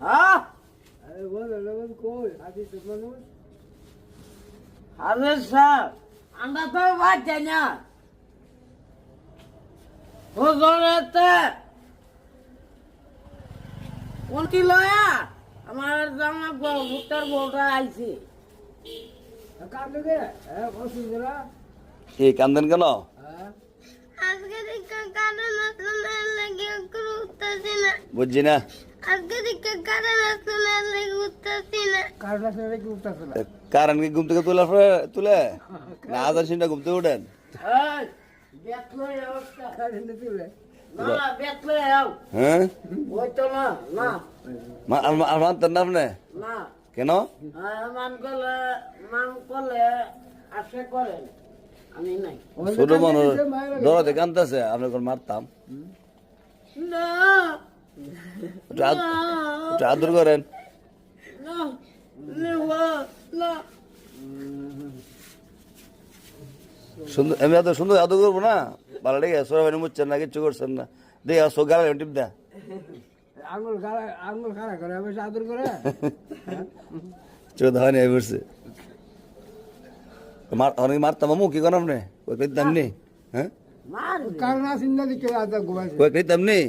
হ্যাঁ আরে বল কই আদি তো মানুষ আরে স্যার আমরা তো বাচ্চা না হুজুরেতে কোনটি লয়া আমার জামা ভুট্টার বউটা আইছে কাম লাগে হ্যাঁ অসুবিধা এই কান্দেন কেন? হ্যাঁ আজকে দিকে কারণ আসলে লাগে করতেছি না বুঝছি না। আজকে দিকে কারণ আসলে লাগে উঠতেছি না কার কাছে কি উঠতেছ না কারণ কি ঘুম থেকে তোলার পরে তুলে না আদার সিনটা ঘুম থেকে উঠেন? এই বেতলো অবস্থা কারে নে তুলে না বেতলো আও হ্যাঁ ওই তো না না আর মানতেন না আপনি না কেন? মান করলে আশা করেন আমি নাই ছোট মানুষ দৌড়াতে কানতেছে আপনি কোন মারতাম না একটু আদর করেন। না না না সুন্দর আমি এত সুন্দর আদর করবো না ভালো লেগে সরাবানি মুচ্ছেন না কিচ্ছু করছেন না দেখে সো গালা টিপ দেয় আঙুল খাড়া করে আমি আদর করে চোখ ধাওয়া নিয়ে বসছে অনেক মারতাম আমু কি করেন আপনি ওই পেতাম নেই হ্যাঁ কারণ আসিন না দিকে আদা ঘুমাইছে ওই পেতাম নেই